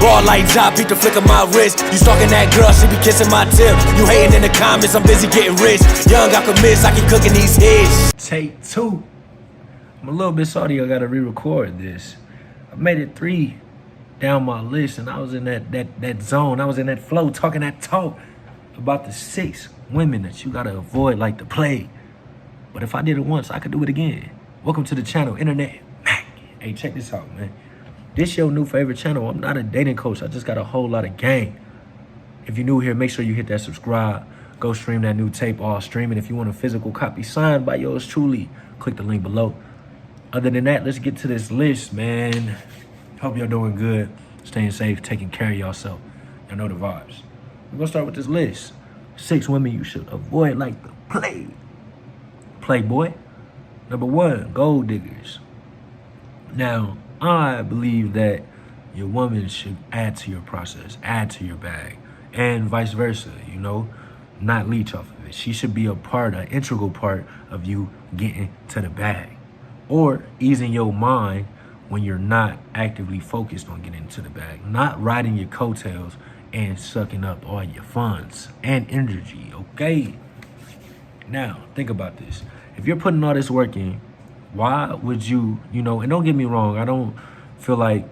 Ball like top, beat the flick of my wrist. You stalking that girl, she be kissing my tip. You hating in the comments, I'm busy getting rich. Young, I could miss, I keep cooking these hits. Take 2. I'm a little bit salty, I gotta re-record this. I made it 3 down my list, and I was in that zone. I was in that flow, talking that talk about the 6 women that you gotta avoid like the plague. But if I did it once, I could do it again. Welcome to the channel, Internet Mac. Hey, check this out, man. This your new favorite channel. I'm not a dating coach. I just got a whole lot of game. If you're new here, make sure you hit that subscribe. Go stream that new tape, all streaming. If you want a physical copy signed by yours truly, click the link below. Other than that, let's get to this list, man. Hope y'all doing good, staying safe, taking care of yourself. Y'all know the vibes. We're gonna start with this list. 6 women you should avoid like the plague. Playboy. Number 1, gold diggers. Now, I believe that your woman should add to your process, add to your bag, and vice versa, you know, not leech off of it. She should be a part, an integral part of you getting to the bag, or easing your mind when you're not actively focused on getting to the bag, not riding your coattails and sucking up all your funds and energy, okay? Now, think about this. If you're putting all this work in, why would you, and don't get me wrong, I don't feel like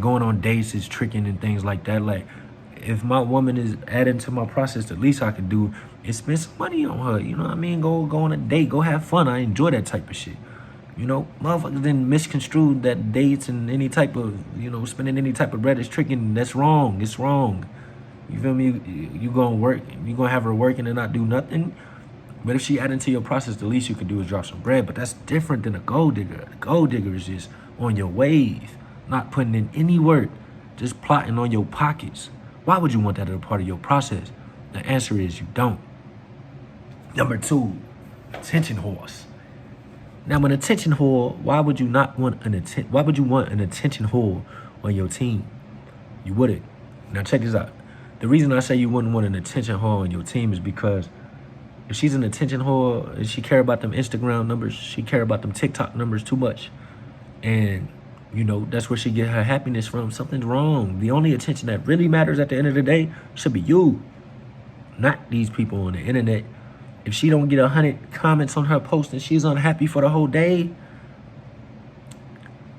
going on dates is tricking and things like that. Like, if my woman is adding to my process, the least I can do is spend some money on her. You know what I mean? Go on a date, go have fun. I enjoy that type of shit. Motherfuckers then misconstrue that dates and any type of, spending any type of bread is tricking. That's wrong. It's wrong. You feel me? You gonna work, you gonna have her working and not do nothing. But if she add into your process, the least you can do is drop some bread. But that's different than a gold digger. A gold digger is just on your wave, not putting in any work, just plotting on your pockets. Why would you want that as a part of your process? The answer is you don't. Number 2, attention whores. Now, an attention whore, why would you want an attention whore on your team? You wouldn't. Now check this out. The reason I say you wouldn't want an attention whore on your team is because if she's an attention whore and she care about them Instagram numbers, she care about them TikTok numbers too much, and that's where she get her happiness from, something's wrong. The only attention that really matters at the end of the day should be you, not these people on the internet. If she don't get 100 comments on her post and she's unhappy for the whole day,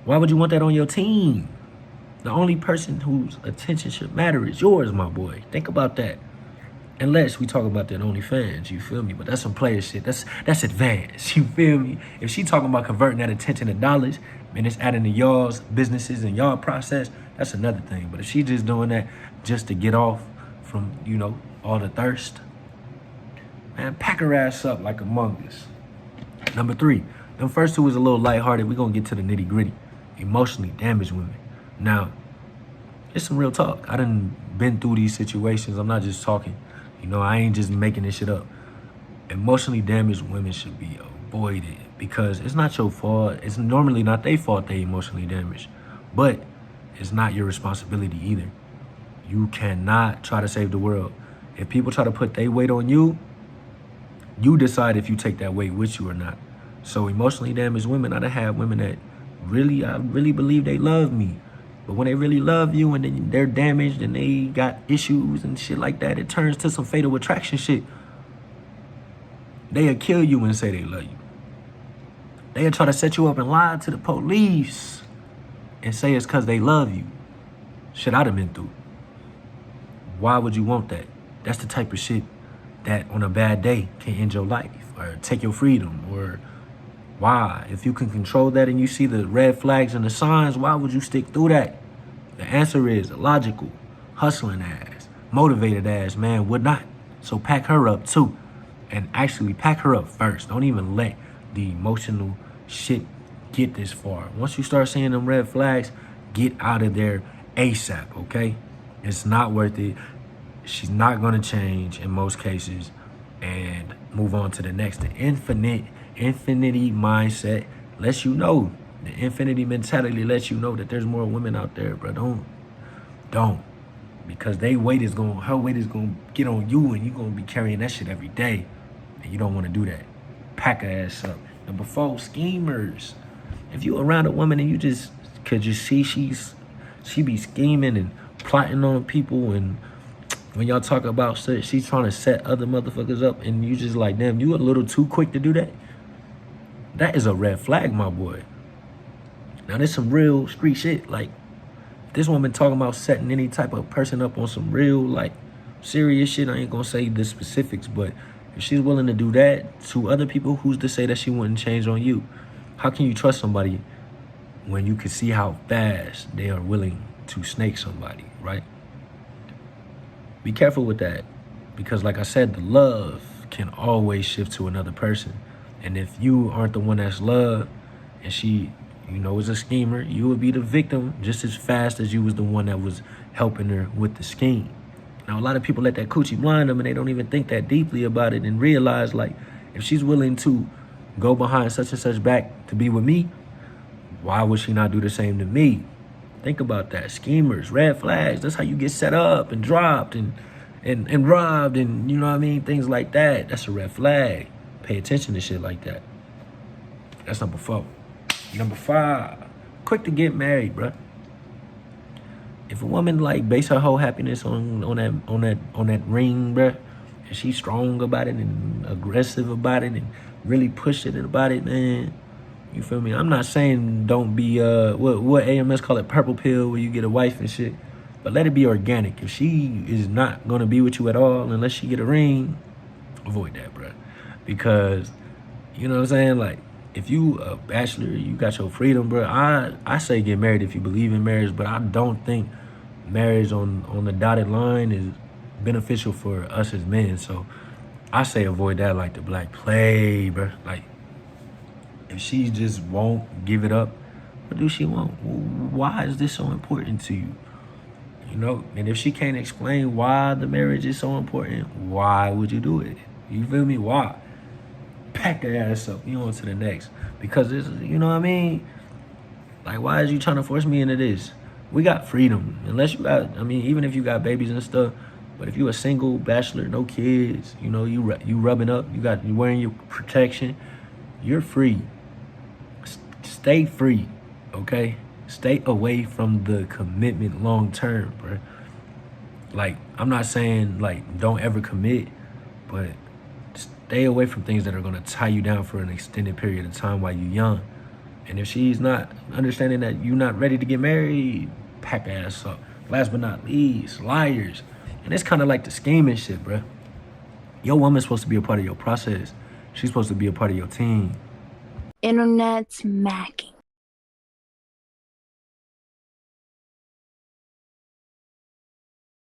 why would you want that on your team? The only person whose attention should matter is yours, my boy. Think about that. Unless we talk about that OnlyFans, you feel me? But that's some player shit. That's advanced, you feel me? If she talking about converting that attention to dollars and it's adding to y'all's businesses and y'all process, that's another thing. But if she just doing that just to get off from, all the thirst, man, pack her ass up like Among Us. Number 3, them first 2 is a little lighthearted. We're gonna get to the nitty gritty. Emotionally damaged women. Now, it's some real talk. I done been through these situations. I'm not just talking. I ain't just making this shit up. Emotionally damaged women should be avoided because it's not your fault. It's normally not their fault they emotionally damaged, but it's not your responsibility either. You cannot try to save the world. If people try to put their weight on you, you decide if you take that weight with you or not. So emotionally damaged women, I done have women that I really believe they love me. But when they really love you and then they're damaged and they got issues and shit like that, it turns to some fatal attraction shit. They'll kill you and say they love you. They'll try to set you up and lie to the police and say it's because they love you. Shit I done been through. Why would you want that? That's the type of shit that on a bad day can end your life or take your freedom. Or why? If you can control that and you see the red flags and the signs, why would you stick through that? The answer is logical, hustling ass, motivated ass man would not. So pack her up too. And actually pack her up first. Don't even let the emotional shit get this far. Once you start seeing them red flags, get out of there ASAP, okay? It's not worth it. She's not gonna change in most cases, and move on to the next. The infinity mindset lets you know. The infinity mentality lets you know that there's more women out there, bro. Don't. Because her weight is gonna get on you, and you're gonna be carrying that shit every day. And you don't wanna do that. Pack her ass up. Number 4, schemers. If you around a woman and you just could just see she's She be scheming and plotting on people, and when y'all talk about shit, she's trying to set other motherfuckers up, and you just like, damn, you a little too quick to do that. That is a red flag, my boy. Now, there's some real street shit. Like, this woman talking about setting any type of person up on some real, like, serious shit. I ain't gonna say the specifics, but if she's willing to do that to other people, who's to say that she wouldn't change on you? How can you trust somebody when you can see how fast they are willing to snake somebody, right? Be careful with that, because like I said, the love can always shift to another person. And if you aren't the one that's loved, and she, you know, is a schemer, you would be the victim just as fast as you was the one that was helping her with the scheme. Now, a lot of people let that coochie blind them, and they don't even think that deeply about it and realize, like, if she's willing to go behind such and such back to be with me, why would she not do the same to me? Think about that. Schemers, red flags, that's how you get set up and dropped and robbed, and you know what I mean? Things like that. That's a red flag. Pay attention to shit like that. That's number 4. Number 5, quick to get married, bruh. If a woman like base her whole happiness on that ring, bruh, and she's strong about it and aggressive about it and really push it about it, man, you feel me? I'm not saying don't be what AMS call it, purple pill, where you get a wife and shit, but let it be organic. If she is not gonna be with you at all unless she get a ring, avoid that, bruh. Because, you know what I'm saying, like, if you a bachelor, you got your freedom, bro. I say get married if you believe in marriage, but I don't think marriage on the dotted line is beneficial for us as men. So I say avoid that like the black plague, bro. Like, if she just won't give it up, what do she want? Why is this so important to you? You know, and if she can't explain why the marriage is so important, why would you do it? You feel me? Why? Pack that ass up, you on to the next. Because it's, you know what I mean? Like, why is you trying to force me into this? We got freedom. Unless you got, I mean, even if you got babies and stuff, but if you a single bachelor, no kids, you know, you rubbing up, you wearing your protection, you're free. Stay free, okay? Stay away from the commitment long term, bro. Like, I'm not saying, like, don't ever commit, but stay away from things that are going to tie you down for an extended period of time while you're young. And if she's not understanding that you're not ready to get married, pack her ass up. Last but not least, liars. And it's kind of like the scheming shit, bro. Your woman's supposed to be a part of your process. She's supposed to be a part of your team. Internet's macking.